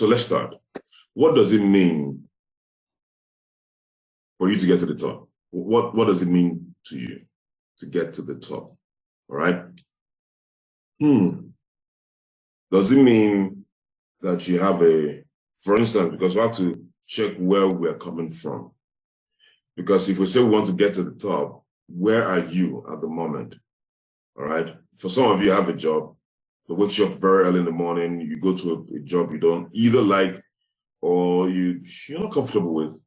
So let's start. What does it mean for you to get to the top? What does it mean to you to get to the top? All right. Does it mean that you have for instance, because we have to check where we're coming from. Because if we say we want to get to the top, where are you at the moment? All right. For some of you have a job that wakes you up very early in the morning. You go to a job you don't either like or you're not comfortable with.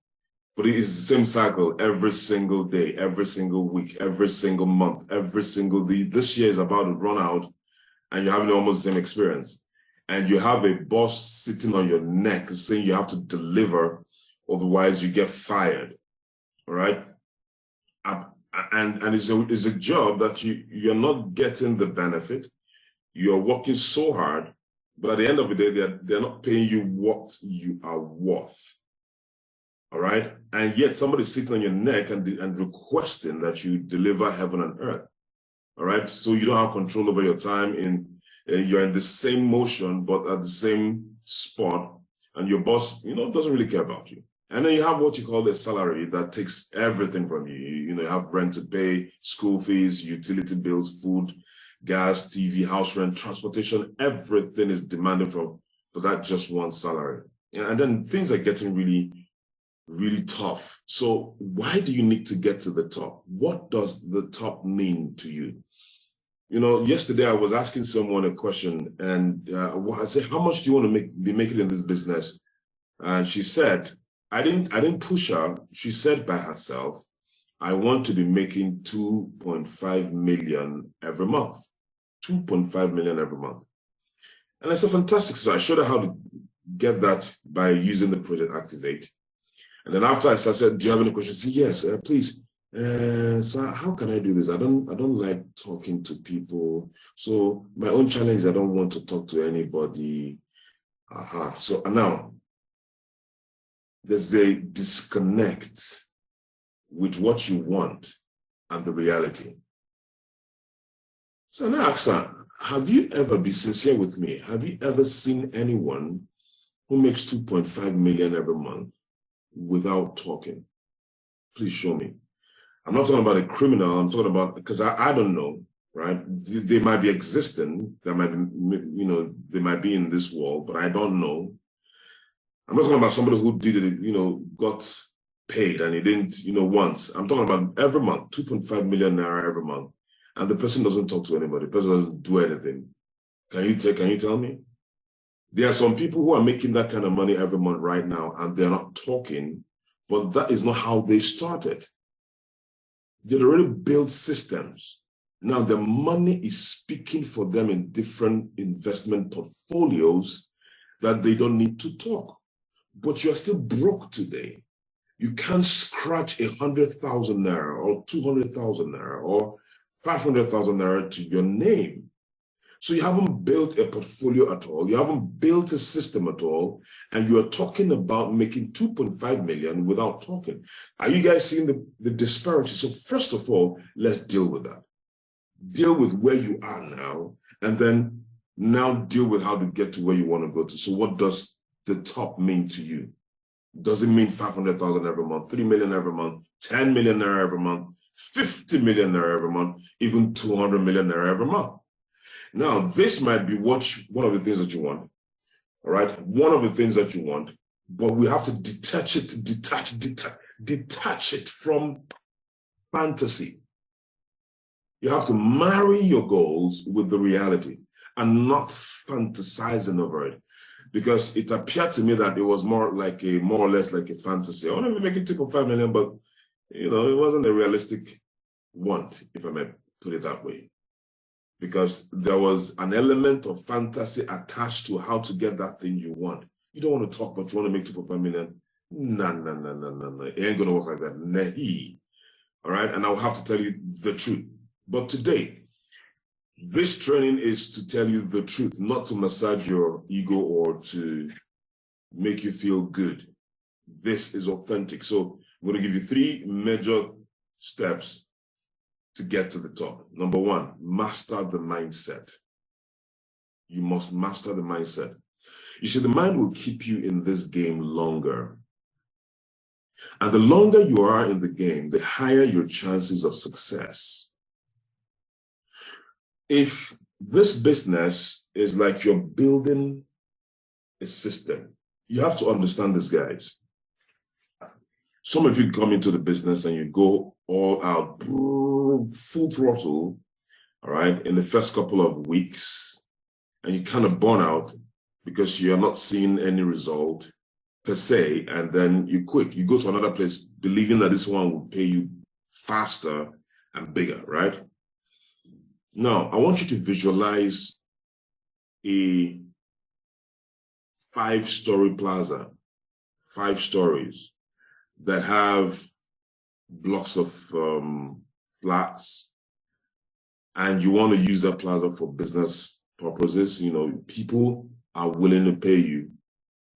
But it is the same cycle every single day, every single week, every single month, every single day. This year is about to run out and you're having almost the same experience. And you have a boss sitting on your neck saying you have to deliver, otherwise you get fired. All right. And it's a job that you're not getting the benefit. You're working so hard, but at the end of the day, they're not paying you what you are worth. All right. And yet somebody's sitting on your neck and requesting that you deliver heaven and earth. All right. So you don't have control over your time. You're in the same motion, but at the same spot. And your boss, doesn't really care about you. And then you have what you call a salary that takes everything from you. You have rent to pay, school fees, utility bills, food, gas, TV, house rent, transportation. Everything is demanded for that just one salary. And then things are getting really, really tough. So why do you need to get to the top? What does the top mean to you? Yesterday I was asking someone a question, and I said, how much do you want to be making in this business? And she said, I didn't push her. She said by herself, I want to be making 2.5 million every month. 2.5 million every month. And I said, fantastic. So I showed her how to get that by using the Project Activate. And then after I said, do you have any questions? She said, yes, please. So how can I do this? I don't like talking to people. So my own challenge is I don't want to talk to anybody. So now there's a disconnect with what you want and the reality. So now ask her, have you ever, be sincere with me, have you ever seen anyone who makes 2.5 million every month without talking? Please show me. I'm not talking about a criminal. I'm talking about, because I don't know, right? They might be existing. They might be in this world, but I don't know. I'm not talking about somebody who did it, got paid and he didn't, once. I'm talking about every month, 2.5 million naira every month. And the person doesn't talk to anybody. The person doesn't do anything. Can you tell me? There are some people who are making that kind of money every month right now, and they're not talking, but that is not how they started. They'd already built systems. Now the money is speaking for them in different investment portfolios that they don't need to talk. But you're still broke today. You can't scratch 100,000 naira or 200,000 naira or 500,000 naira to your name. So you haven't built a portfolio at all. You haven't built a system at all. And you are talking about making 2.5 million without talking. Are you guys seeing the disparity? So first of all, let's deal with that. Deal with where you are now, and then now deal with how to get to where you want to go to. So what does the top mean to you? Does it mean 500,000 every month, 3 million every month, 10 million naira every month, 50 million naira every month, even 200 million naira every month? Now, this might be one of the things that you want, all right? One of the things that you want, but we have to detach it from fantasy. You have to marry your goals with the reality and not fantasizing over it. Because it appeared to me that it was more or less like a fantasy. I want to be making 2.5 million, but it wasn't a realistic want, if I may put it that way. Because there was an element of fantasy attached to how to get that thing you want. You don't want to talk, but you want to make 2.5 million. No. It ain't going to work like that. Nahi. All right. And I'll have to tell you the truth. But today, this training is to tell you the truth, not to massage your ego or to make you feel good. This is authentic. So I'm going to give you 3 major steps to get to the top. Number 1, master the mindset. You must master the mindset. You see, the mind will keep you in this game longer. And the longer you are in the game, the higher your chances of success. If this business is like you're building a system, you have to understand this, guys. Some of you come into the business and you go all out, full throttle, all right, in the first couple of weeks, and you kind of burn out because you're not seeing any result per se, and then you quit. You go to another place believing that this one will pay you faster and bigger, right? Now, I want you to visualize a 5-story plaza, 5 stories that have blocks of flats, and you want to use that plaza for business purposes. You know, people are willing to pay you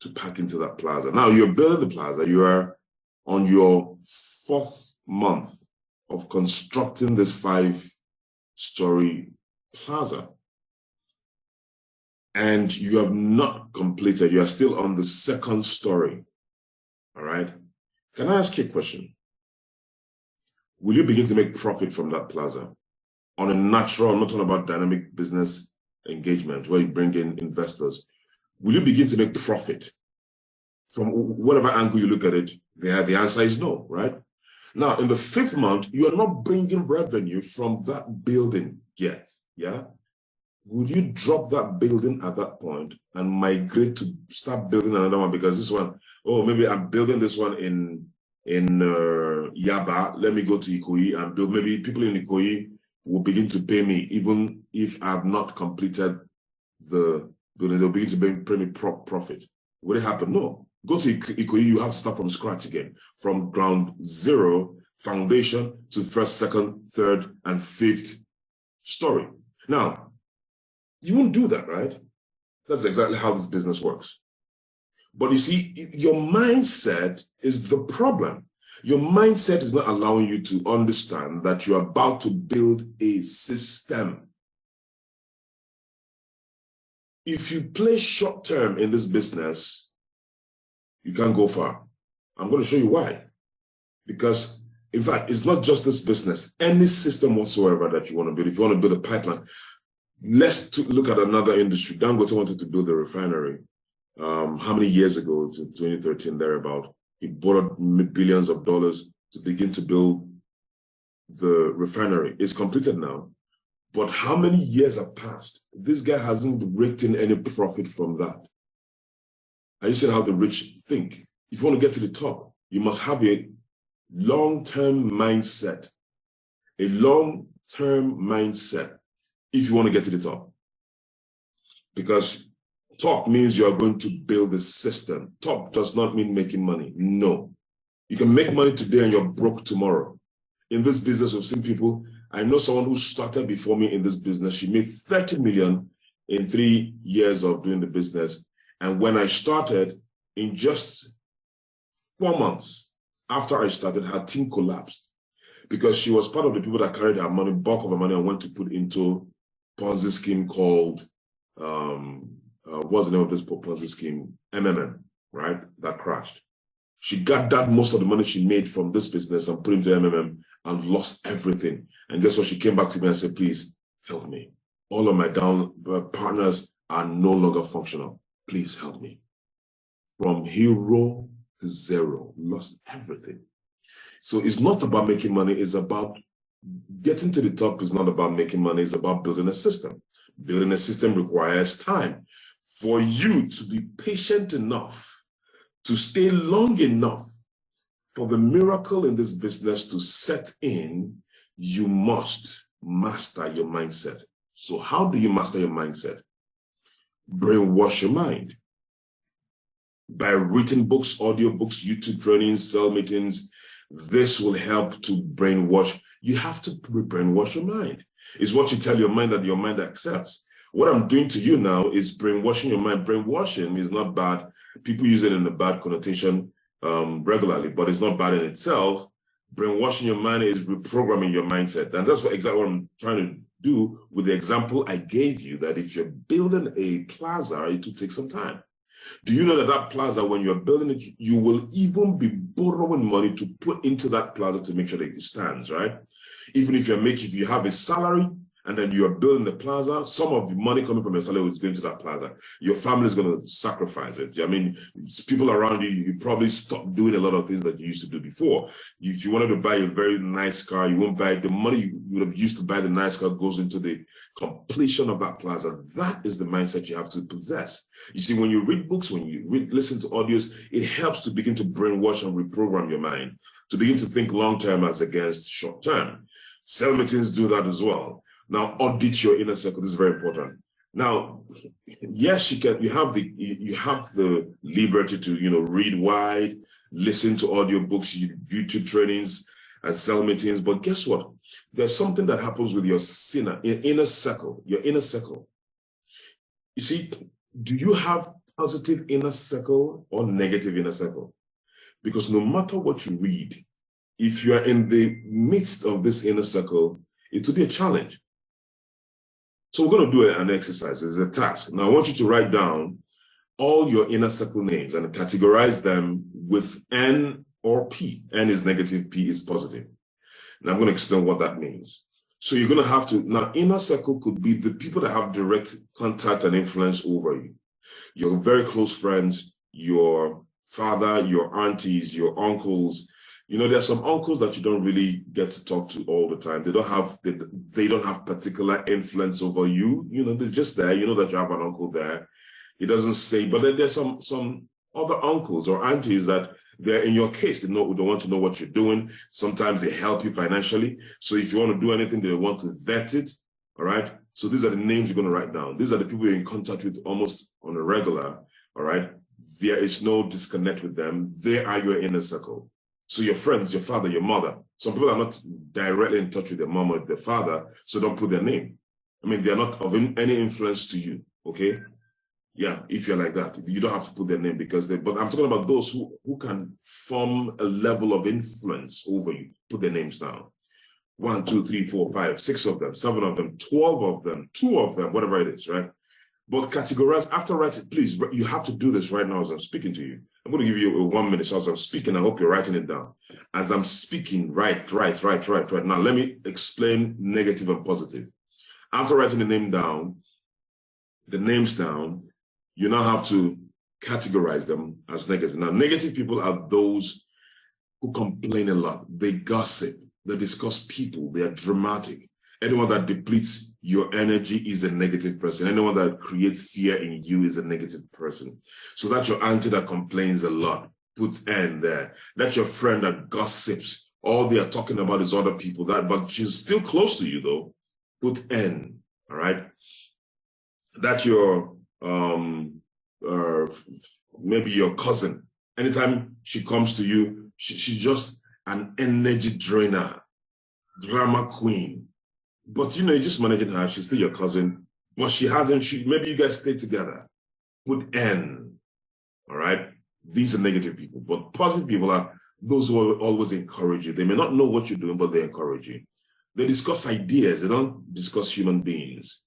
to pack into that plaza. Now, you're building the plaza. You are on your 4th month of constructing this 5-story plaza, and you have not completed. You are still on the 2nd story. All right. Can I ask you a question? Will you begin to make profit from that plaza on a natural? I'm not talking about dynamic business engagement where you bring in investors. Will you begin to make profit from whatever angle you look at it? The answer is no, right? Now, in the 5th month, you are not bringing revenue from that building yet, yeah? Would you drop that building at that point and migrate to start building another one? Because this one, oh, maybe I'm building this one in Yaba. Let me go to Ikoyi and build. Maybe people in Ikoyi will begin to pay me even if I have not completed the building. They'll begin to pay me profit. Would it happen? No. Go to Ikoyi, you have to start from scratch again, from ground zero, foundation to 1st, 2nd, 3rd, and 5th story. Now, you won't do that, right? That's exactly how this business works. But you see, your mindset is the problem. Your mindset is not allowing you to understand that you're about to build a system. If you play short term in this business, you can't go far. I'm going to show you why. Because, in fact, it's not just this business. Any system whatsoever that you want to build, if you want to build a pipeline, let's look at another industry. Dangote wanted to build a refinery. How many years ago, to 2013, thereabout, he borrowed billions of dollars to begin to build the refinery. It's completed now. But how many years have passed? This guy hasn't raked in any profit from that. I used to how the rich think. If you want to get to the top, you must have a long-term mindset. A long-term mindset if you want to get to the top. Because top means you are going to build a system. Top does not mean making money. No. You can make money today and you're broke tomorrow. In this business, we've seen people. I know someone who started before me in this business. She made 30 million in 3 years of doing the business. And when I started, in just 4 months after I started, her team collapsed because she was part of the people that carried her money, bulk of her money, and went to put into Ponzi scheme called, what's the name of this Ponzi scheme? MMM, right? That crashed. She got that most of the money she made from this business and put into MMM and lost everything. And guess what? She came back to me and said, please help me. All of my partners are no longer functional. Please help me. From hero to zero, lost everything. So it's not about making money. It's about getting to the top. Is not about making money. It's about building a system. Building a system requires time. For you to be patient enough, to stay long enough for the miracle in this business to set in, you must master your mindset. So how do you master your mindset? Brainwash your mind. By written books, audio books, YouTube trainings, cell meetings, this will help to brainwash. You have to brainwash your mind. It's what you tell your mind that your mind accepts. What I'm doing to you now is brainwashing your mind. Brainwashing is not bad. People use it in a bad connotation regularly, but it's not bad in itself. Brainwashing your mind is reprogramming your mindset. And that's exactly what I'm trying to do with the example I gave you, that if you're building a plaza, it will take some time. Do you know that that plaza, when you're building it, you will even be borrowing money to put into that plaza to make sure that it stands, right? Even if if you have a salary and then you're building the plaza, some of the money coming from your salary is going to that plaza. Your family is going to sacrifice it. I mean, people around you, you probably stop doing a lot of things that you used to do before. If you wanted to buy a very nice car, you won't buy it. The money you would have used to buy the nice car goes into the completion of that plaza. That is the mindset you have to possess. You see, when you read books, when you listen to audios, it helps to begin to brainwash and reprogram your mind, to begin to think long-term as against short-term. Cell meetings do that as well. Now, audit your inner circle. This is very important. Now, yes, you have the liberty to, read wide, listen to audiobooks, YouTube trainings, and cell meetings. But guess what? There's something that happens with your inner circle, your inner circle. You see, do you have positive inner circle or negative inner circle? Because no matter what you read, if you are in the midst of this inner circle, it will be a challenge. So we're going to do an exercise. It's a task. Now, I want you to write down all your inner circle names and categorize them with N or P. N is negative, P is positive. And I'm going to explain what that means. So you're going to have to, now inner circle could be the people that have direct contact and influence over you. Your very close friends, your father, your aunties, your uncles. There are some uncles that you don't really get to talk to all the time. They don't have particular influence over you. They're just there. You know that you have an uncle there. He doesn't say, but then there's some other uncles or aunties that they're in your case. They don't want to know what you're doing. Sometimes they help you financially. So if you want to do anything, they want to vet it. All right. So these are the names you're going to write down. These are the people you're in contact with almost on a regular. All right. There is no disconnect with them. They are your inner circle. So your friends, your father, your mother. Some people are not directly in touch with their mom or their father, so don't put their name. I mean, they're not of any influence to you, okay? Yeah, if you're like that, you don't have to put their name because but I'm talking about those who can form a level of influence over you. Put their names down. 1, 2, 3, 4, 5, 6 of them, 7 of them, 12 of them, 2 of them, whatever it is, right? But categorize after writing, please, you have to do this right now as I'm speaking to you. I'm going to give you 1 minute. So as I'm speaking, I hope you're writing it down. As I'm speaking, write. Now, let me explain negative and positive. After writing the names down, you now have to categorize them as negative. Now, negative people are those who complain a lot. They gossip. They discuss people. They are dramatic. Anyone that depletes your energy is a negative person. Anyone that creates fear in you is a negative person. So that's your auntie that complains a lot. Put N there. That's your friend that gossips. All they are talking about is other people. But she's still close to you though. Put N. All right. That's your maybe your cousin. Anytime she comes to you, she's just an energy drainer, drama queen. But you're just managing her. She's still your cousin. But maybe you guys stay together. Put N. All right. These are negative people. But positive people are those who always encourage you. They may not know what you're doing, but they encourage you. They discuss ideas. They don't discuss human beings.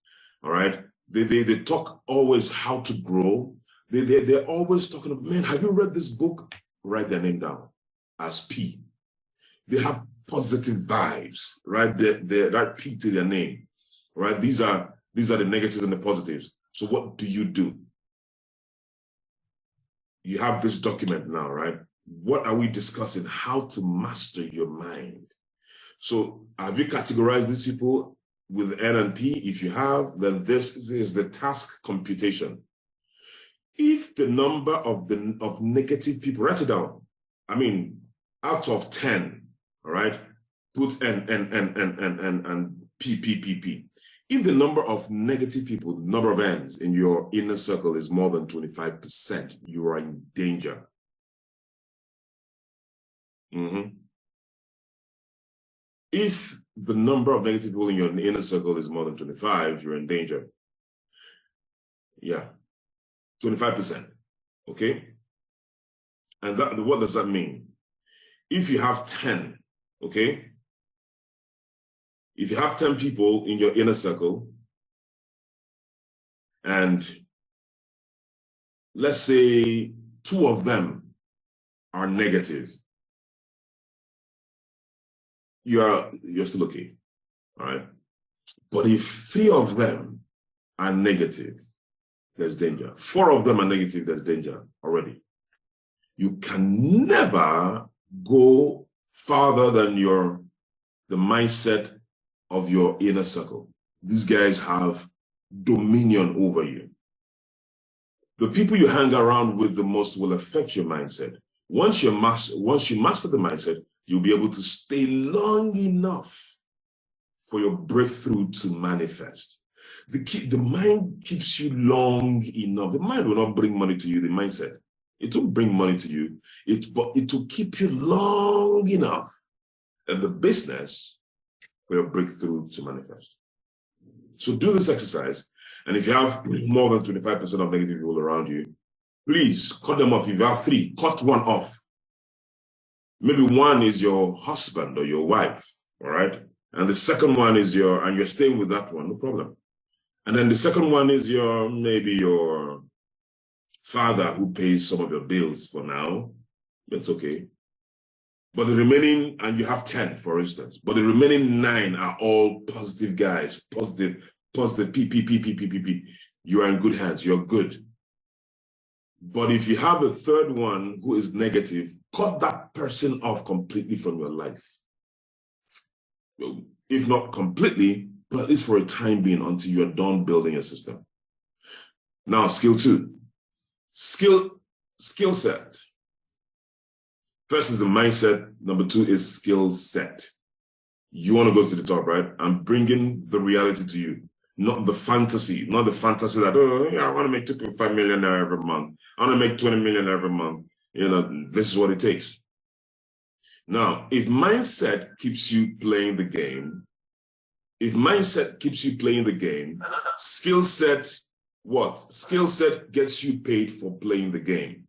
All right. They talk always how to grow. They're always talking about, man, have you read this book? Write their name down as P. They have positive vibes, right? That P to their name, right? These are the negatives and the positives. So what do? You have this document now, right? What are we discussing? How to master your mind. So have you categorized these people with N and P? If you have, then this is the task computation. If the number of negative people, write it down. I mean, out of 10, all right, put N and P. If the number of negative people, the number of N's in your inner circle is more than 25%, you are in danger. If the number of negative people in your inner circle is more than 25, you're in danger. Yeah, 25%, okay? And what does that mean? If you have 10, okay? If you have 10 people in your inner circle and let's say 2 of them are negative, you're still okay, all right? But if 3 of them are negative, there's danger. 4 of them are negative, there's danger already. You can never go farther than the mindset of your inner circle. These guys have dominion over you. The people you hang around with the most will affect your mindset. Once you master the mindset, you'll be able to stay long enough for your breakthrough to manifest. The mind keeps you long enough. The mind will not bring money to you, the mindset. It will bring money to you, but it will keep you long enough in the business for your breakthrough to manifest. So do this exercise. And if you have more than 25% of negative people around you, please cut them off. If you have 3, cut 1 off. Maybe 1 is your husband or your wife, all right? And the second one is and you're staying with that one, no problem. And then the second one is maybe your father who pays some of your bills for now. That's okay. But the remaining, and you have 10, for instance, but the remaining 9 are all positive guys, positive, P. You are in good hands, you're good. But if you have a third one who is negative, cut that person off completely from your life. If not completely, but at least for a time being until you're done building a system. Now, skill 2. Skill set. First is the mindset. Number 2 is skill set. You want to go to the top, right? I'm bringing the reality to you, not the fantasy that, oh, yeah, I want to make 2.5 million every month. I want to make 20 million every month. This is what it takes. Now, if mindset keeps you playing the game, skill set, what? Skill set gets you paid for playing the game.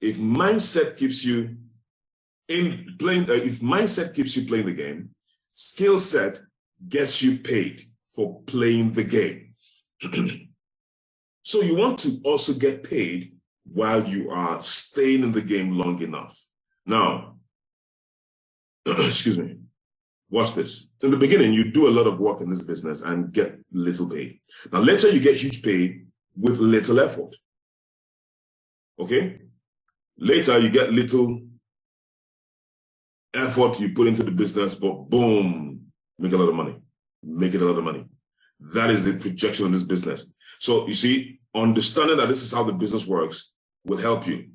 If mindset keeps you playing the game, skill set gets you paid for playing the game. So you want to also get paid while you are staying in the game long enough. Now, excuse me, watch this. In the beginning, you do a lot of work in this business and get little pay. Now, later you get huge pay with little effort. Okay? Later, you get little effort you put into the business, but boom, make a lot of money. That is the projection of this business. So you see, understanding that this is how the business works will help you.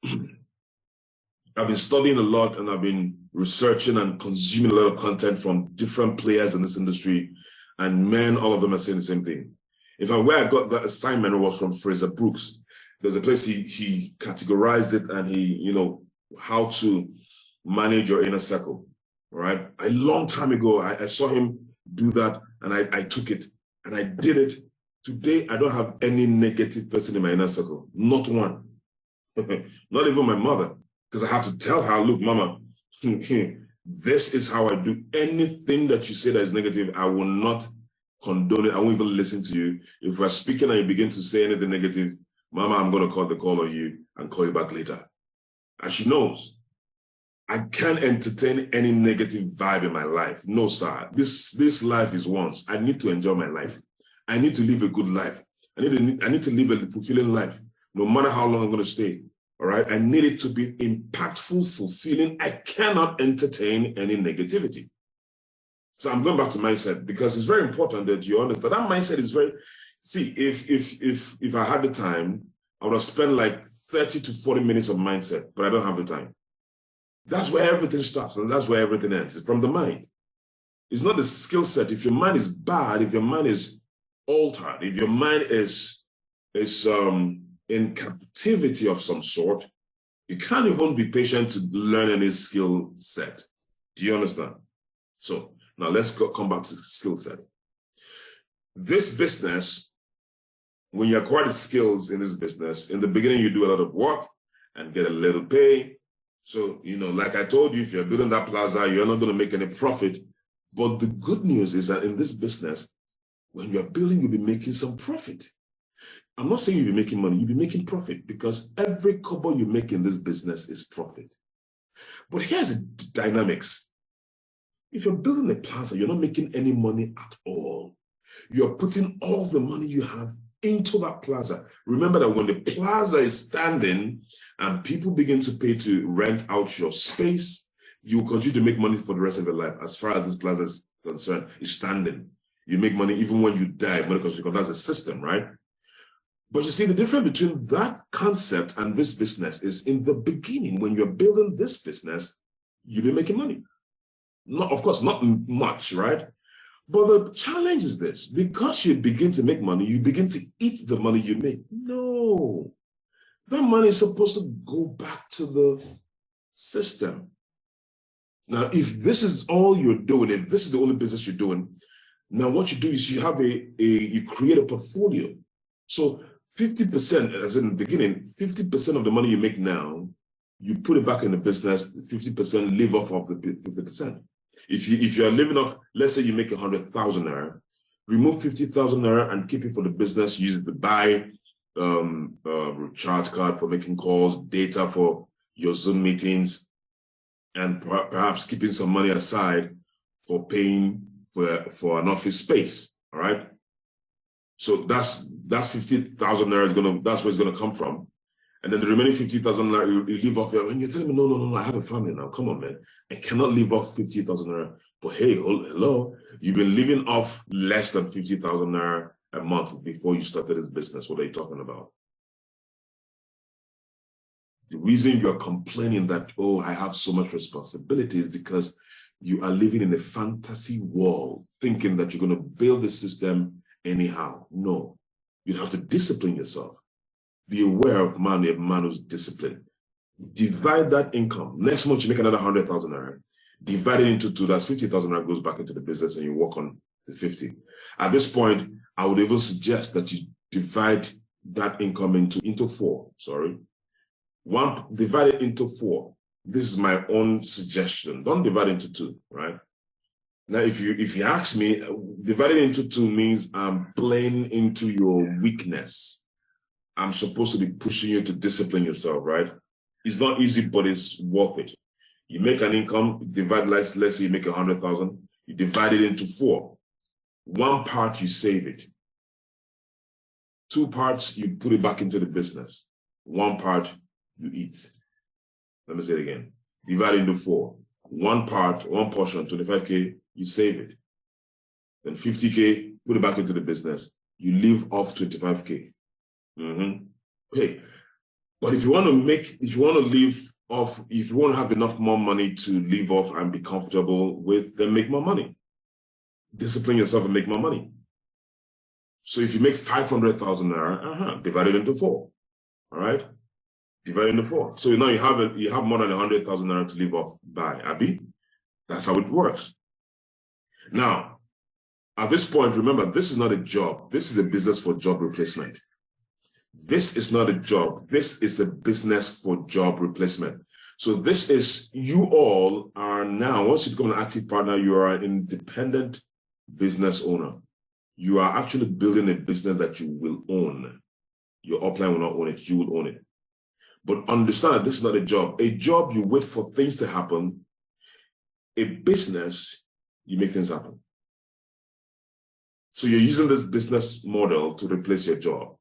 I've been studying a lot and I've been researching and consuming a lot of content from different players in this industry, and all of them are saying the same thing. In fact, where I got that assignment was from Fraser Brooks. There's a place he categorized it, and he, how to manage your inner circle, right? A long time ago, I saw him do that, and I took it, and I did it. Today, I don't have any negative person in my inner circle, not one. Not even my mother, because I have to tell her, look, Mama, this is how I do. Anything that you say that is negative, I will not condone it. I won't even listen to you. If we're speaking and you begin to say anything negative, Mama, I'm going to call the call on you and call you back later. And she knows. I can't entertain any negative vibe in my life. No, sir. This life is once. I need to enjoy my life. I need to live a good life. I need to live a fulfilling life, no matter how long I'm going to stay. All right? I need it to be impactful, fulfilling. I cannot entertain any negativity. So I'm going back to mindset, because it's very important that you understand that mindset is very. See, if I had the time, I would have spent like 30 to 40 minutes of mindset, but I don't have the time. That's where everything starts, and that's where everything ends. It's from the mind. It's not the skill set. If your mind is bad, if your mind is altered, if your mind is in captivity of some sort, you can't even be patient to learn any skill set. Do you understand? So now let's come back to the skill set. This business, when you acquire the skills in this business, in the beginning, you do a lot of work and get a little pay. So, like I told you, if you're building that plaza, you're not going to make any profit. But the good news is that in this business, when you're building, you'll be making some profit. I'm not saying you'll be making money, you'll be making profit, because every kobo you make in this business is profit. But here's the dynamics. If you're building a plaza, you're not making any money at all. You're putting all the money you have into that plaza. Remember that when the plaza is standing and people begin to pay to rent out your space, you will continue to make money for the rest of your life. As far as this plaza is concerned, it's standing. You make money even when you die, because that's a system, right? But you see, the difference between that concept and this business is in the beginning, when you're building this business, you'll be making money. Not, of course, not much, right? But the challenge is this: because you begin to make money, you begin to eat the money you make. No, that money is supposed to go back to the system. Now, if this is all you're doing, if this is the only business you're doing, now what you do is you have you create a portfolio. So 50%, as in the beginning, 50% of the money you make now, you put it back in the business, 50% live off of the 50%. If you're living off, let's say you make 100,000 naira, remove 50,000 naira and keep it for the business, use it to buy recharge card for making calls, data for your Zoom meetings, and perhaps keeping some money aside for paying for an office space. All right. So that's 50,000 naira that's where it's gonna come from. And then the remaining 50,000 naira you leave off. And you're telling me, no, I have a family now. Come on, man. I cannot leave off 50,000 naira. But hey, hello, you've been living off less than 50,000 naira a month before you started this business. What are you talking about? The reason you're complaining that, oh, I have so much responsibility is because you are living in a fantasy world, thinking that you're going to build the system anyhow. No, you have to discipline yourself. Be aware of a man who's disciplined. Divide that income. Next month, you make another 100,000 naira. Divide it into two. That's 50,000 naira goes back into the business and you work on the 50. At this point, I would even suggest that you divide that income into four. Divide it into four. This is my own suggestion. Don't divide it into two, right? Now, if you ask me, dividing into two means I'm playing into your weakness. I'm supposed to be pushing you to discipline yourself, right? It's not easy, but it's worth it. You make an income, divide, let's say you make 100,000, you divide it into four. One part, you save it. Two parts, you put it back into the business. One part, you eat. Let me say it again. Divide into four. One portion, 25K, you save it. Then 50K, put it back into the business. You live off 25K. Okay. But if you want to have enough more money to live off and be comfortable with, then make more money. Discipline yourself and make more money. So if you make 500,000 naira, divide it into four. All right? Divide it into four. So now you have more than 100,000 naira to live off by, Abby. That's how it works. Now, at this point, remember, this is not a job. This is a business for job replacement. This is not a job. This is a business for job replacement. So this is, you all are now, once you become an active partner, you are an independent business owner. You are actually building a business that you will own. Your upline will not own it, you will own it. But understand that this is not a job. A job, you wait for things to happen. A business, you make things happen. So you're using this business model to replace your job.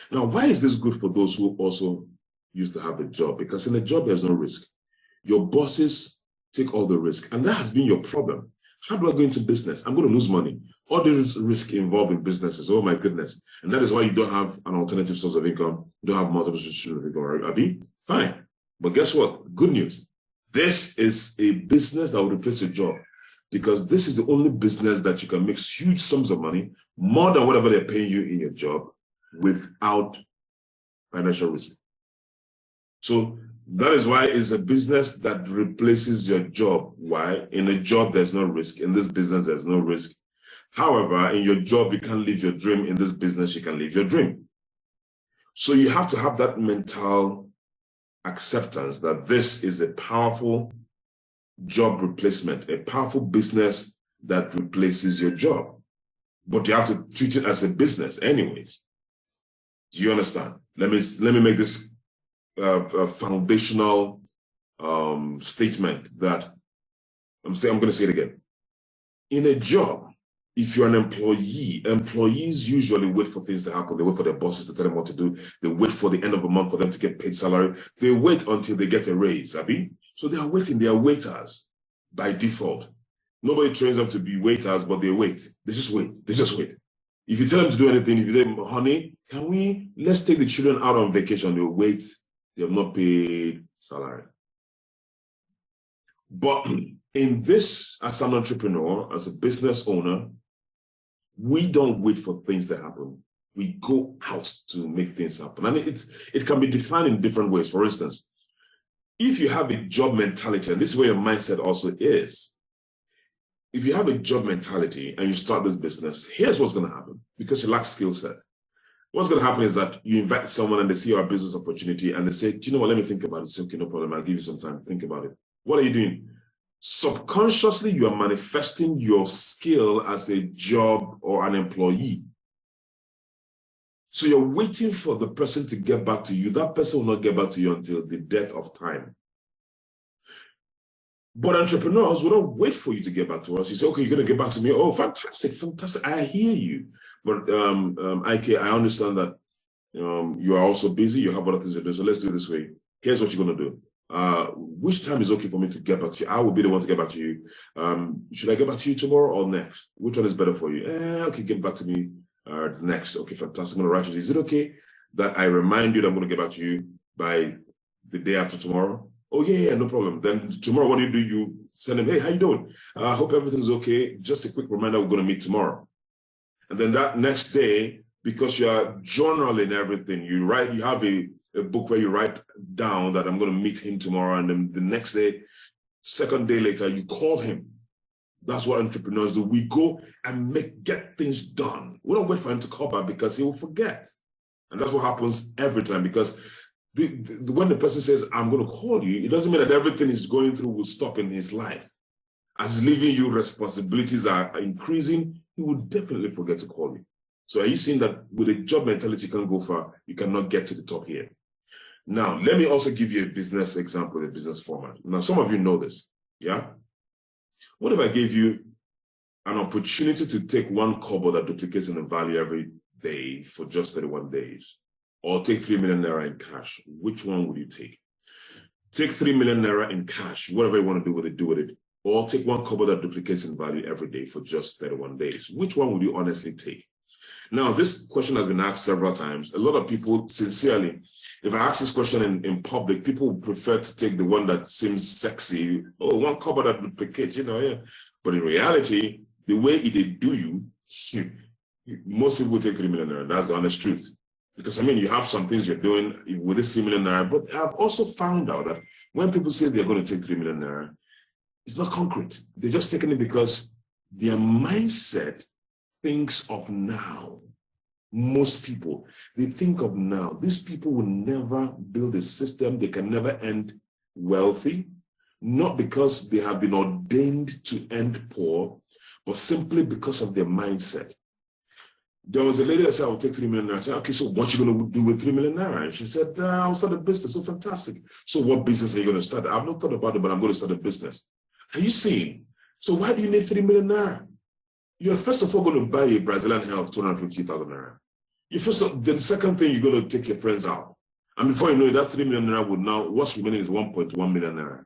Now, why is this good for those who also used to have a job? Because in a job, there's no risk. Your bosses take all the risk. And that has been your problem. How do I go into business? I'm going to lose money. All the risk involved in businesses. Oh, my goodness. And that is why you don't have an alternative source of income. You don't have multiple sources of income, right, Abi? Fine. But guess what? Good news. This is a business that will replace your job, because this is the only business that you can make huge sums of money, more than whatever they're paying you in your job, without financial risk. So that is why it's a business that replaces your job. Why? In a job, there's no risk. In this business, there's no risk. However, in your job, you can't live your dream. In this business, you can live your dream. So you have to have that mental acceptance that this is a powerful job replacement, a powerful business that replaces your job. But you have to treat it as a business anyways. Do you understand? Let me make this foundational statement that I'm going to say it again. In a job, if you're an employee, employees usually wait for things to happen. They wait for their bosses to tell them what to do. They wait for the end of the month for them to get paid salary. They wait until they get a raise, Abi. So they are waiting. They are waiters by default. Nobody trains them to be waiters, but they wait. They just wait. They just wait. If you tell them to do anything, if you tell them, honey, let's take the children out on vacation. They'll wait. They have not paid salary. But in this, as an entrepreneur, as a business owner, we don't wait for things to happen. We go out to make things happen. And it can be defined in different ways. For instance, if you have a job mentality, and this is where your mindset also is, if you have a job mentality and you start this business, here's what's going to happen because you lack skill set. What's going to happen is that you invite someone and they see your business opportunity and they say, do you know what, let me think about it. It's okay, no problem. I'll give you some time to think about it. What are you doing? Subconsciously, you are manifesting your skill as a job or an employee. So you're waiting for the person to get back to you. That person will not get back to you until the death of time. But entrepreneurs will not wait for you to get back to us. You say, okay, you're going to get back to me. Oh, fantastic, fantastic. I hear you. But IK, I understand that you are also busy. You have other things to do. So let's do it this way. Here's what you're going to do. Which time is okay for me to get back to you? I will be the one to get back to you. Should I get back to you tomorrow or next? Which one is better for you? Okay, get back to me next. Okay, fantastic. I'm going to write it. Is it okay that I remind you that I'm going to get back to you by the day after tomorrow? Oh, yeah, no problem. Then tomorrow, what do? You send them, hey, how you doing? I hope everything's okay. Just a quick reminder, we're going to meet tomorrow. And then that next day, because you are journaling everything, you have a book where you write down that I'm going to meet him tomorrow. And then the next day, second day later, you call him. That's what entrepreneurs do. We go and get things done. We don't wait for him to call back because he will forget. And that's what happens every time because when the person says, I'm going to call you, it doesn't mean that everything he's going through will stop in his life. As leaving you, responsibilities are increasing, he will definitely forget to call you. So are you seeing that with a job mentality, you can't go far, you cannot get to the top here. Now, let me also give you a business example, a business format. Now, some of you know this, yeah? What if I gave you an opportunity to take one kobo that duplicates in the value every day for just 31 days? Or take 3 million naira in cash? Which one would you take? Take 3 million naira in cash, whatever you want to do with it. Or take one kobo that duplicates in value every day for just 31 days. Which one would you honestly take? Now, this question has been asked several times. A lot of people, sincerely, if I ask this question in public, people prefer to take the one that seems sexy. Oh, one kobo that duplicates, yeah. But in reality, the way it do you, most people take 3 million naira. That's the honest truth. Because, you have some things you're doing with this 3 million naira, but I've also found out that when people say they're going to take 3 million naira, it's not concrete. They're just taking it because their mindset thinks of now. Most people, they think of now. These people will never build a system. They can never end wealthy, not because they have been ordained to end poor, but simply because of their mindset. There was a lady that said, I'll take 3 million naira. I said, okay, so what you going to do with 3 million naira? And she said, I'll start a business. So fantastic. So what business are you going to start? I've not thought about it, but I'm going to start a business. Are you seeing? So why do you need 3 million naira? You're first of all going to buy a Brazilian hair of 250,000 naira. The second thing, you're going to take your friends out. And before you know it, that 3 million naira would now, what's remaining is 1.1 million naira.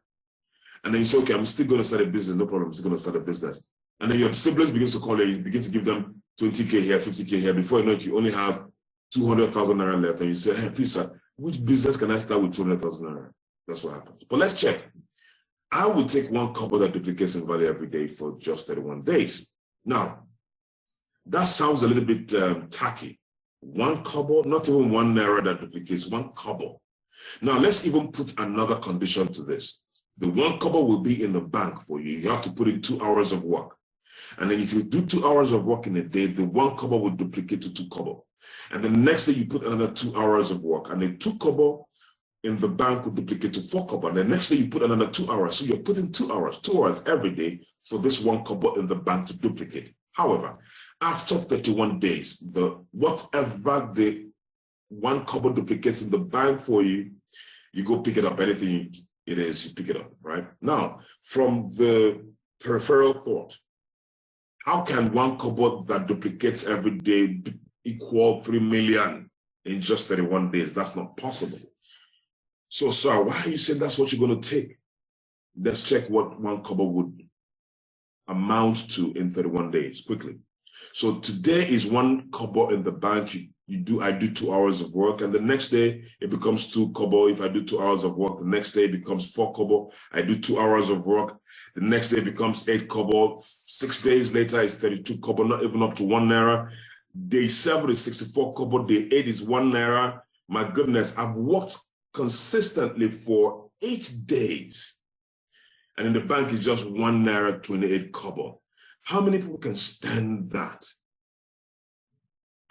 And then you say, okay, I'm still going to start a business. No problem. I'm still going to start a business. And then your siblings begin to call you. You begin to give them 20K here, 50K here. Before you know it, you only have 200,000 naira left. And you say, hey, please, sir, which business can I start with 200,000 naira? That's what happens. But let's check. I would take one kobo that duplicates in value every day for just 31 days. Now, that sounds a little bit tacky. One kobo, not even 1 naira that duplicates, one kobo. Now, let's even put another condition to this. The 1 kobo will be in the bank for you. You have to put in 2 hours of work. And then if you do 2 hours of work in a day, the 1 kobo will duplicate to 2 kobo. And then the next day you put another 2 hours of work. And then 2 kobo in the bank will duplicate to 4 kobo. And the next day you put another 2 hours. So you're putting 2 hours every day for this 1 kobo in the bank to duplicate. However, after 31 days, whatever the 1 kobo duplicates in the bank for you, you go pick it up. Anything it is, you pick it up, right? Now, from the peripheral thought, how can 1 kobo that duplicates every day equal 3 million in just 31 days? That's not possible. So, sir, why are you saying that's what you're going to take? Let's check what 1 kobo would amount to in 31 days quickly. So today is 1 kobo in the bank. I do 2 hours of work, and the next day it becomes 2 kobo. If I do 2 hours of work, the next day it becomes 4 kobo. I do 2 hours of work, the next day it becomes 8 kobo. 6 days later it's 32 kobo, not even up to 1 naira. Day 7 is 64 kobo. Day 8 is 1 naira. My goodness, I've worked consistently for 8 days, and in the bank is just 1 naira 28 kobo. How many people can stand that?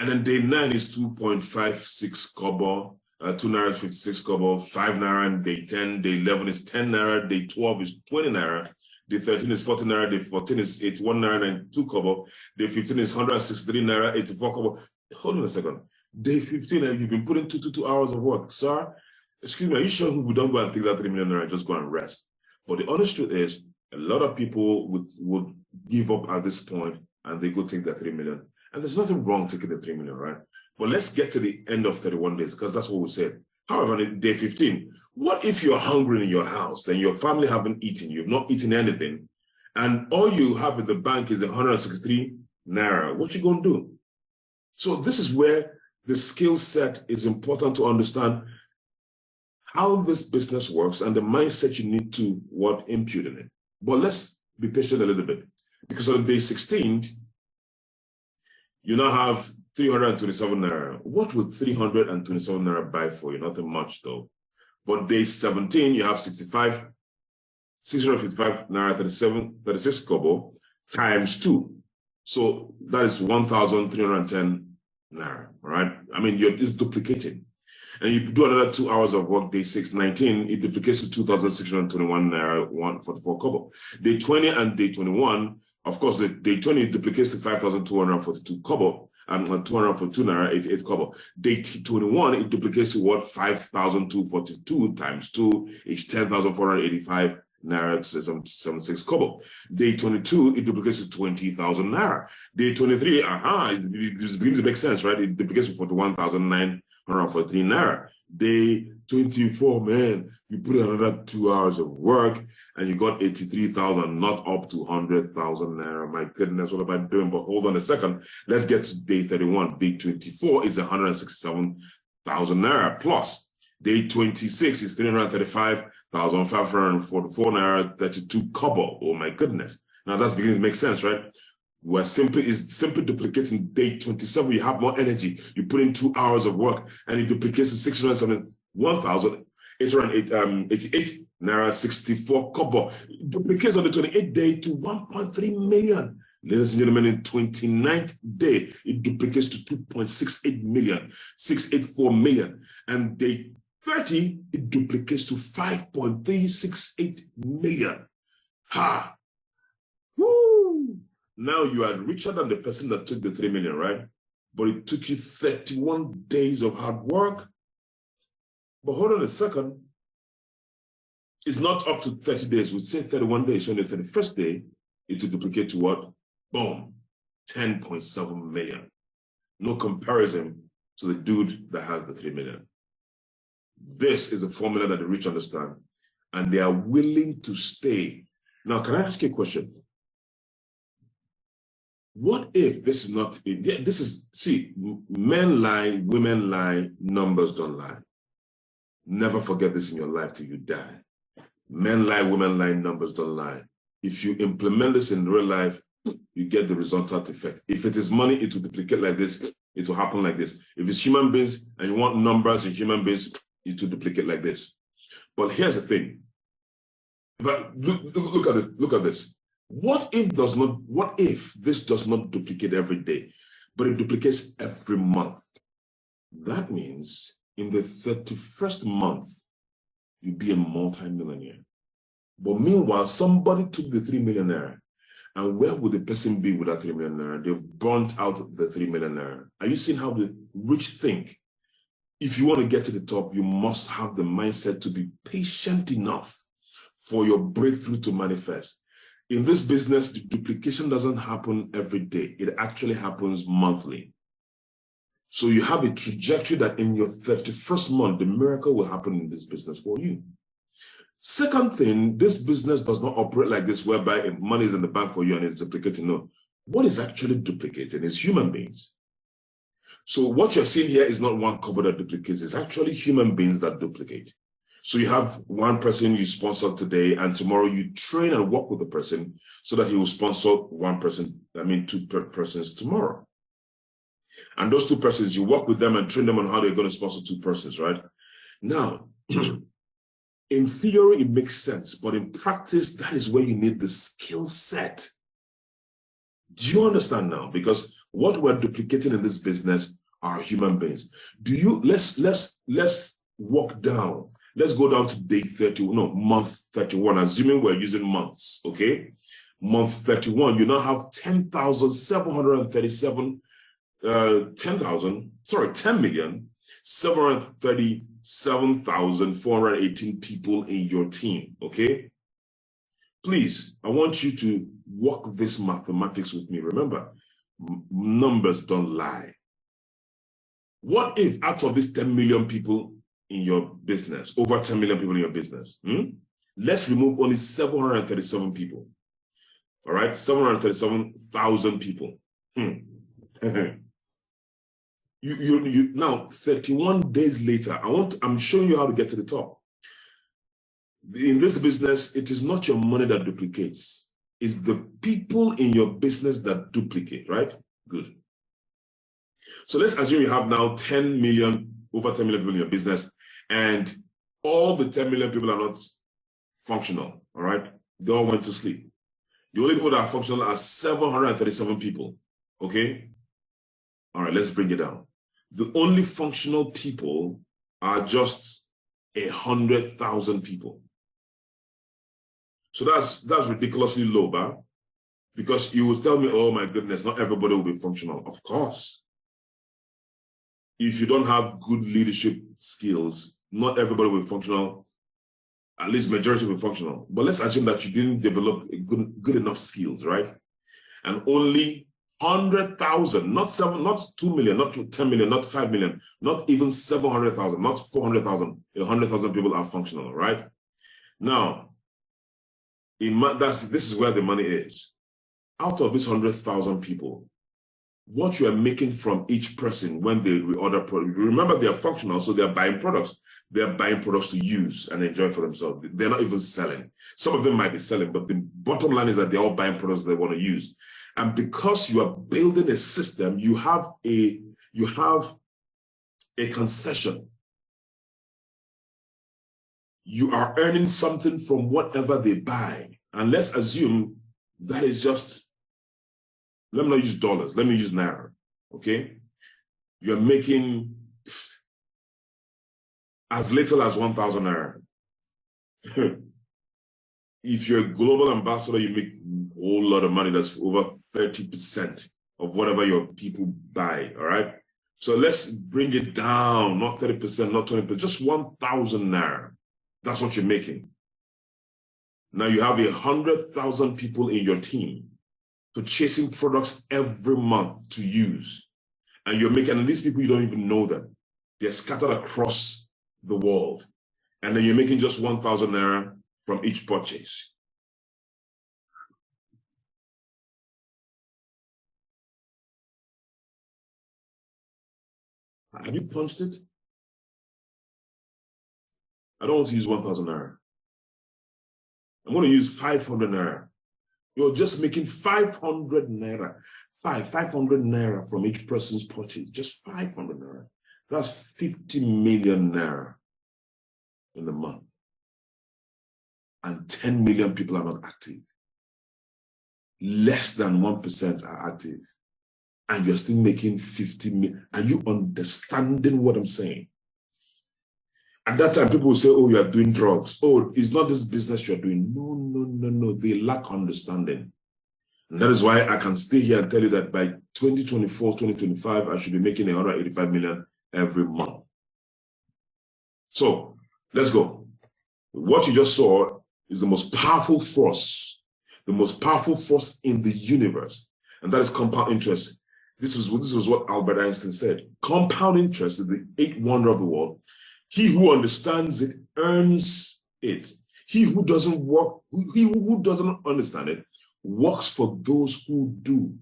And then day 9 is 2.56 kobo, 2 naira 56 kobo, 5 naira, and day 10, day 11 is 10 naira, day 12 is 20 naira, day 13 is 40 naira, day 14 is 81 naira and 2 kobo, day 15 is 163 naira, 84 kobo. Hold on a second. Day 15, you've been putting 2 hours of work. Sir, excuse me, are you sure we don't go and take that 3 million naira and just go and rest? But the honest truth is, a lot of people would give up at this point and they go take that 3 million. And there's nothing wrong taking the 3 million, right? But let's get to the end of 31 days, because that's what we said. However, on day 15, what if you're hungry in your house and your family haven't eaten, you've not eaten anything, and all you have in the bank is 163 naira? What you going to do? So this is where the skill set is important to understand how this business works and the mindset you need to impute in it. But let's be patient a little bit, because on day 16, you now have 327 naira. What would 327 naira buy for you? Nothing much though. But day 17, you have 655 naira 36 kobo times 2. So that is 1,310 naira, right? I mean, it's duplicating. And you do another 2 hours of work, day 19, it duplicates to 2,621 naira, 144 kobo. Day 20 and day 21, of course, the day 20 duplicates to 5,242 kobo, and 242 naira, 88 kobo. Day 21, it duplicates to 5,242 times 2 is 10,485 naira, 76 kobo. Day 22, it duplicates to 20,000 naira. Day 23, it begins to make sense, right? It duplicates to 41,943 naira. Day 24, man, you put another 2 hours of work and you got 83,000, not up to 100,000 naira. My goodness, what am I doing? But hold on a second. Let's get to day 31. Day 24 is 167,000 naira plus. Day 26 is 335,544 naira, 32 kobo. Oh my goodness. Now that's beginning to make sense, right? We're simply duplicating day 27. You have more energy. You put in 2 hours of work and it duplicates to 671,888 naira 64 kobo. It duplicates on the 28th day to 1.3 million. Ladies and gentlemen, in 29th day, it duplicates to 2.68 million, 684 million. And day 30, it duplicates to 5.368 million. Ha! Woo! Now you are richer than the person that took the 3 million, right? But it took you 31 days of hard work. But hold on a second. It's not up to 30 days. We'd say 31 days. So on the 31st day, it will duplicate to what? Boom. 10.7 million. No comparison to the dude that has the 3 million. This is a formula that the rich understand, and they are willing to stay. Now, can I ask you a question? What if this is not, see, men lie, women lie, numbers don't lie. Never forget this in your life till you die. Men lie, women lie, numbers don't lie. If you implement this in real life, you get the resultant effect. If it is money, it will duplicate like this. It will happen like this. If it's human beings and you want numbers in human beings, it will duplicate like this. But here's the thing. But look at this. Look at this. What if this does not duplicate every day, but it duplicates every month? That means in the 31st month, you'll be a multi-millionaire. But meanwhile, somebody took the 3 million naira. And where would the person be with that 3 million naira? They've burnt out the 3 million naira. Are you seeing how the rich think? if you want to get to the top, you must have the mindset to be patient enough for your breakthrough to manifest. In this business, the duplication doesn't happen every day. It actually happens monthly. So you have a trajectory that in your 31st month, the miracle will happen in this business for you. Second thing, this business does not operate like this, whereby money is in the bank for you and it's duplicating. No. What is actually duplicating is human beings. So what you're seeing here is not one couple that duplicates. It's actually human beings that duplicate. So you have one person you sponsor today, and tomorrow you train and work with the person so that he will sponsor one person, two persons tomorrow. And those two persons, you work with them and train them on how they're going to sponsor two persons, right? Now, in theory, it makes sense, but in practice, that is where you need the skill set. Do you understand now? Because what we're duplicating in this business are human beings. Let's walk down. Let's go down to month 31, assuming we're using months, okay? Month 31, you now have 10,737,418 people in your team, okay? Please, I want you to work this mathematics with me. Remember, numbers don't lie. What if out of these 10 million people in your business, over 10 million people in your business, let's remove only 737 people, all right? 737,000 people. Now, 31 days later, I'm showing you how to get to the top. In this business, it is not your money that duplicates. It's the people in your business that duplicate, right? Good. So let's assume you have now over 10 million people in your business, and all the 10 million people are not functional, all right? They all went to sleep. The only people that are functional are 737 people, okay? All right, let's bring it down. The only functional people are just 100,000 people. So that's ridiculously low, but because you will tell me, oh my goodness, not everybody will be functional. Of course. If you don't have good leadership skills, not everybody will be functional. At least majority will be functional. But let's assume that you didn't develop good enough skills, right? And only 100,000, not 2 million, not 10 million, not 5 million, not even 700,000, not 400,000, 100,000 people are functional, right? Now, this is where the money is. Out of these 100,000 people, what you are making from each person when they reorder products, remember they are functional, so they're buying products. They're buying products to use and enjoy for themselves. They're not even selling. Some of them might be selling, but the bottom line is that they're all buying products they want to use. And because you are building a system, you have a concession. You are earning something from whatever they buy. And let's assume that is just, let me not use dollars, let me use Naira, okay? You're making as little as 1,000 Naira. If you're a global ambassador, you make a whole lot of money. That's over 30% of whatever your people buy, all right? So let's bring it down, not 30%, not 20%, just 1,000 Naira. That's what you're making. Now you have 100,000 people in your team purchasing products every month to use. And you're making, and these people, you don't even know them. They're scattered across the world. And then you're making just 1,000 Naira from each purchase. Have you punched it? I don't want to use 1,000 Naira. I'm going to use 500 Naira. You're just making 500 Naira. 500 Naira from each person's purchase. Just 500 Naira. That's 50 million Naira in a month. And 10 million people are not active. Less than 1% are active. And you're still making 50 million. Are you understanding what I'm saying? At that time, people will say, oh, you are doing drugs. Oh, it's not this business you're doing. No, no, no, no. They lack understanding. And that is why I can stay here and tell you that by 2024, 2025, I should be making 185 million every month. So let's go. What you just saw is the most powerful force in the universe, and that is compound interest. This was what Albert Einstein said. Compound interest is the eighth wonder of the world. He who understands it earns it. He who doesn't understand it works for those who do.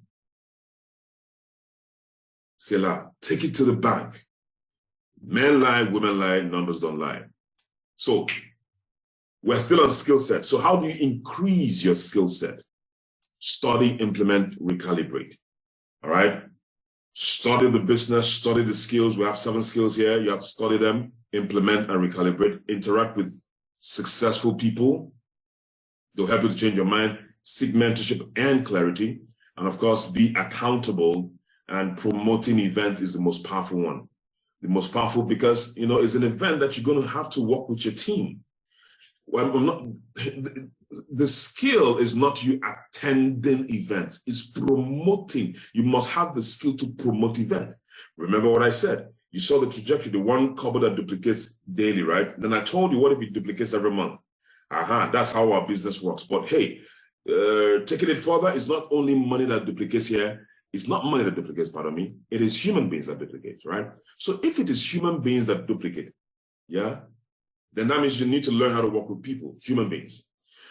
Selah, take it to the bank. Men lie, women lie, numbers don't lie. So we're still on skill set. So how do you increase your skill set? Study, implement, recalibrate. All right? Study the business, study the skills. We have 7 skills here. You have to study them, implement, and recalibrate. Interact with successful people. They'll help you to change your mind, seek mentorship and clarity. And of course, be accountable, and promoting event is the most powerful one. The most powerful because, it's an event that you're going to have to work with your team. Well, the skill is not you attending events, it's promoting. You must have the skill to promote event. Remember what I said? You saw the trajectory, the one couple that duplicates daily, right? Then I told you, what if it duplicates every month? That's how our business works. But hey, taking it further, it's not only money that duplicates here. It's not money that duplicates, pardon me. It is human beings that duplicate, right? So if it is human beings that duplicate, yeah, then that means you need to learn how to work with people, human beings.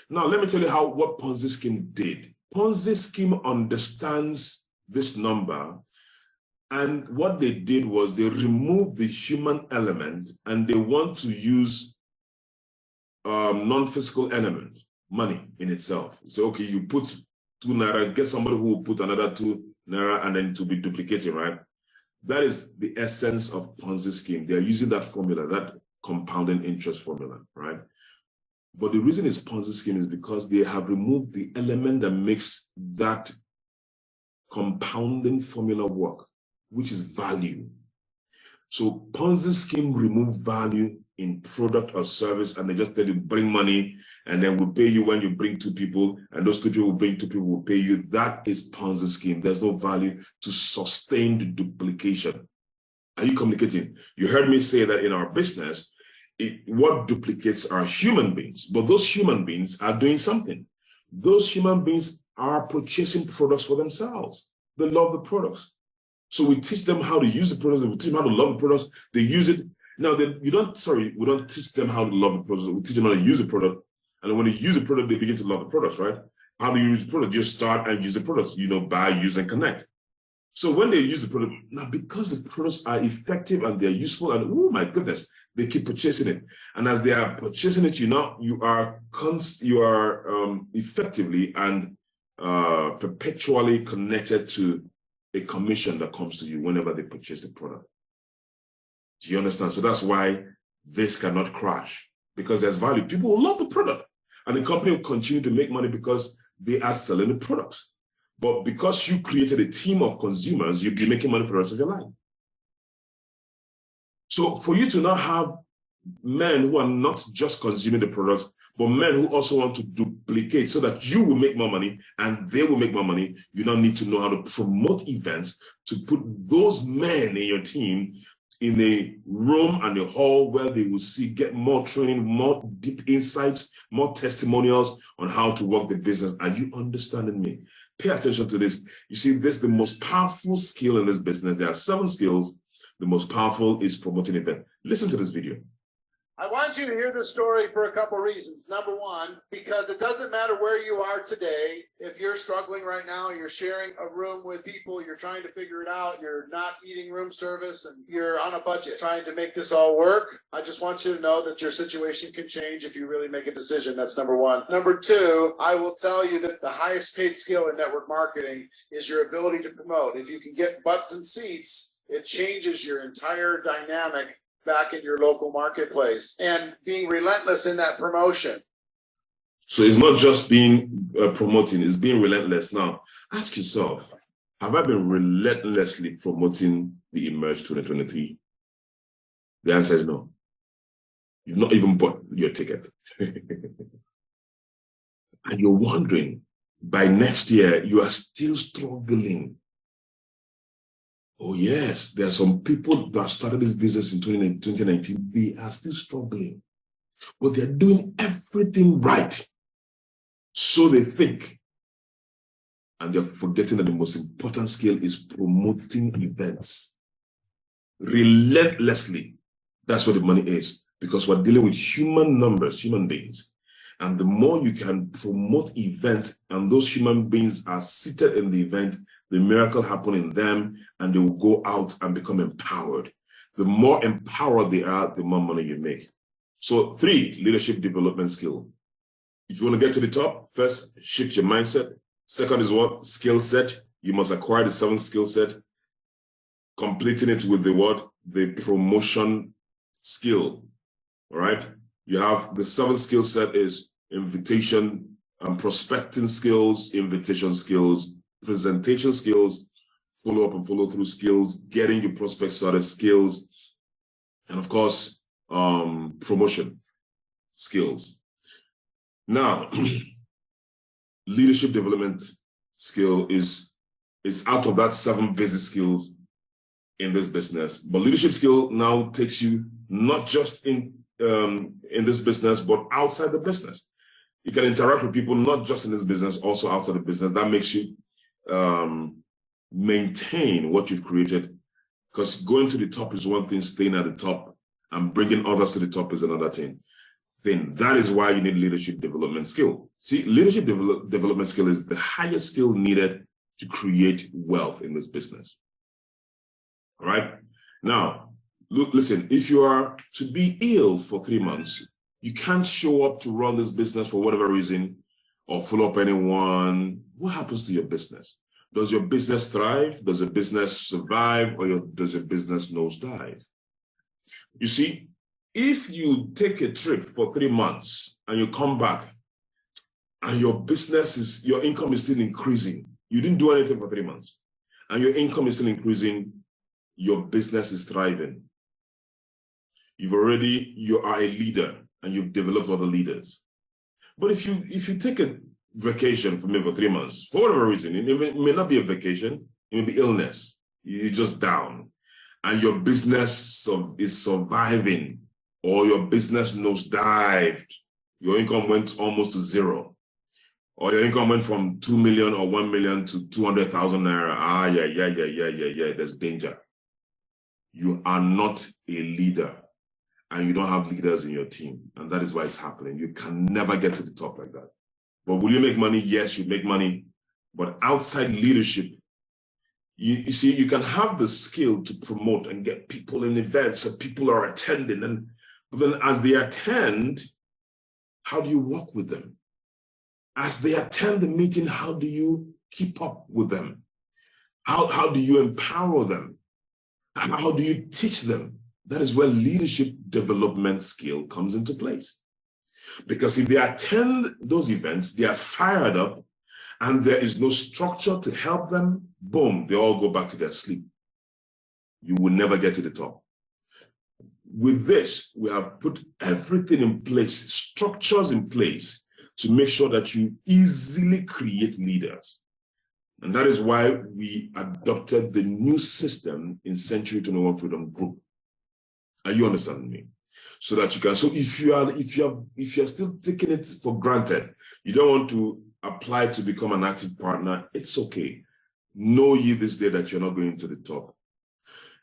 Now, let me tell you what Ponzi scheme did. Ponzi scheme understands this number, and what they did was they removed the human element, and they want to use non-physical element, money in itself. So, okay, you put 2 naira, get somebody who will put another 2 naira, and then to be duplicating, right? That is the essence of Ponzi scheme. They're using that formula, that compounding interest formula, right? But the reason it's Ponzi scheme is because they have removed the element that makes that compounding formula work, which is value. So Ponzi scheme remove value in product or service, and they just tell you bring money, and then we'll pay you when you bring 2 people, and those 2 people will bring 2 people will pay you. That is Ponzi scheme. There's no value to sustained duplication. Are you communicating? You heard me say that in our business, what duplicates are human beings, but those human beings are doing something. Those human beings are purchasing products for themselves. They love the products. So we teach them how to use the products, we teach them how to love the products, they use it. Now, we don't teach them how to love the products, we teach them how to use the product. And when they use the product, they begin to love the products, right? How do you use the product? Just start and use the products, buy, use, and connect. So when they use the product, now because the products are effective and they're useful, and oh my goodness, they keep purchasing it. And as they are purchasing it, you are effectively and perpetually connected to a commission that comes to you whenever they purchase the product. Do you understand? So that's why this cannot crash, because there's value. People will love the product, and the company will continue to make money because they are selling the products. But because you created a team of consumers, you'll be making money for the rest of your life. So for you to now have men who are not just consuming the products, but men who also want to duplicate so that you will make more money and they will make more money, you now need to know how to promote events to put those men in your team in a room and a hall where they will get more training, more deep insights, more testimonials on how to work the business. Are you understanding me? Pay attention to this. You see, this is the most powerful skill in this business. There are 7 skills. The most powerful is promoting event. Listen to this video. I want you to hear this story for a couple reasons. Number one, because it doesn't matter where you are today. If you're struggling right now, you're sharing a room with people, you're trying to figure it out, you're not eating room service, and you're on a budget trying to make this all work. I just want you to know that your situation can change if you really make a decision. That's number one. Number two, I will tell you that the highest paid skill in network marketing is your ability to promote. If you can get butts and seats, it changes your entire dynamic back in your local marketplace, and being relentless in that promotion. So it's not just being promoting, it's being relentless. Now, ask yourself, have I been relentlessly promoting the Emerge 2023? The answer is no. You've not even bought your ticket. And you're wondering, by next year, you are still struggling. Oh, yes. There are some people that started this business in 2019. They are still struggling, but they're doing everything right. So they think. And they're forgetting that the most important skill is promoting events relentlessly. That's what the money is, because we're dealing with human numbers, human beings. And the more you can promote events and those human beings are seated in the event, the miracle happen in them and they will go out and become empowered. The more empowered they are, the more money you make. So 3, leadership development skill. If you want to get to the top, first, shift your mindset. Second is what? Skill set. You must acquire the 7th skill set, completing it with the what? The promotion skill. All right. You have the 7th skill set is invitation and prospecting skills, invitation skills, presentation skills, follow up and follow through skills, getting your prospects started skills, and of course, promotion skills. Now, leadership development skill is out of that 7 basic skills in this business. But leadership skill now takes you not just in this business, but outside the business. You can interact with people not just in this business, also outside the business. That makes you maintain what you've created. Because going to the top is one thing, staying at the top and bringing others to the top is another thing. That is why you need leadership development skill. See, leadership development skill is the highest skill needed to create wealth in this business. All right. Now, look, listen, if you are to be ill for 3 months, you can't show up to run this business for whatever reason or follow up anyone. What happens to your business? Does your business thrive? Does your business survive? Or does your business nosedive? You see, if you take a trip for 3 months and you come back and your income is still increasing, you didn't do anything for 3 months, and your income is still increasing, your business is thriving. You are a leader and you've developed other leaders. But if you take a vacation from me for 3 months, for whatever reason, it may not be a vacation, it may be illness, you're just down, and your business is surviving, or your business nosedived, your income went almost to 0, or your income went from 2 million or 1 million to 200,000 naira. Yeah, there's danger. You are not a leader, and you don't have leaders in your team, and that is why it's happening. You can never get to the top like that. But will you make money? Yes, you make money. But outside leadership, you see, you can have the skill to promote and get people in events and people are attending. But then as they attend, how do you work with them? As they attend the meeting, how do you keep up with them? How do you empower them? How do you teach them? That is where leadership development skill comes into place. Because if they attend those events, they are fired up and there is no structure to help them, boom, they all go back to their sleep. You will never get to the top. With this, we have put everything in place, structures in place to make sure that you easily create leaders. And that is why we adopted the new system in Century 21 Freedom Group. Are you understanding me? So that you can, so if you're still taking it for granted, you don't want to apply to become an active partner, it's okay. Know ye this day that you're not going to the top.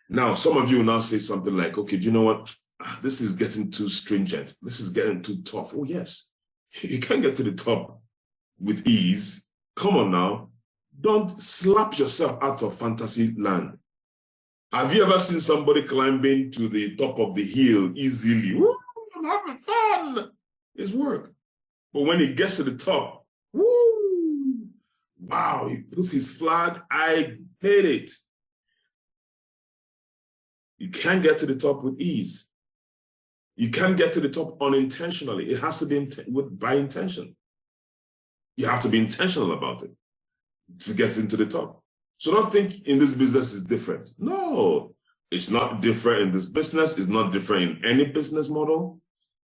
Now, some of you will now say something like, okay, do you know what? This is getting too stringent. This is getting too tough. Oh, yes. You can't get to the top with ease. Come on now. Don't slap yourself out of fantasy land. Have you ever seen somebody climbing to the top of the hill easily? Woo, I'm having fun. It's work. But when he gets to the top, woo, wow, he puts his flag. I hate it. You can't get to the top with ease. You can't get to the top unintentionally. It has to be by intention. You have to be intentional about it to get into the top. So don't think in this business is different. No, it's not different in this business. It's not different in any business model.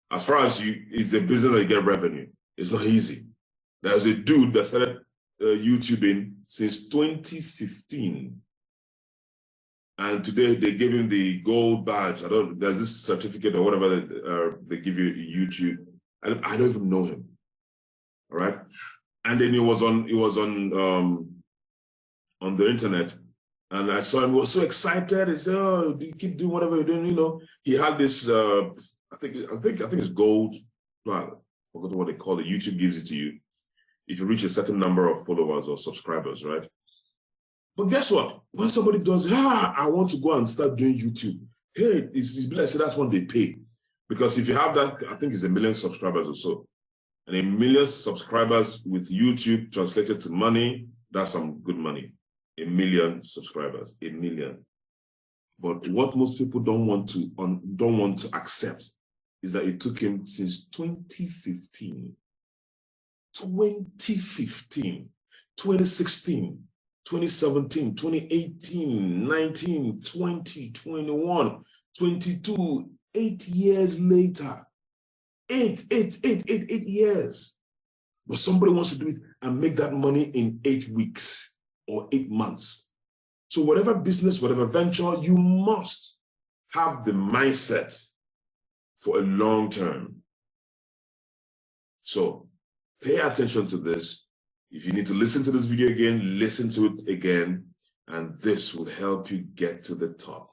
As far as it's a business that you get revenue. It's not easy. There's a dude that started YouTubing since 2015. And today they gave him the gold badge. There's this certificate or whatever that, they give you YouTube. I don't even know him. All right. And then he was on the internet, and I saw him. He was so excited. He said, "Oh, you keep doing whatever you're doing." You know, he had this. I think it's gold. I forgot what they call it. YouTube gives it to you if you reach a certain number of followers or subscribers, right? But guess what? When somebody does, I want to go and start doing YouTube. Hey, it's like, so that's when they pay, because if you have that, I think it's 1 million subscribers or so. And 1 million subscribers with YouTube translated to money, that's some good money. 1 million subscribers, 1 million. But what most people don't want to accept is that it took him since 2015, 2016, 2017, 2018, 19, 20, 21, 22, 8 years later. 8 years. But somebody wants to do it and make that money in 8 weeks or 8 months. So whatever business, whatever venture, you must have the mindset for a long term. So pay attention to this. If you need to listen to this video again, listen to it again, and this will help you get to the top.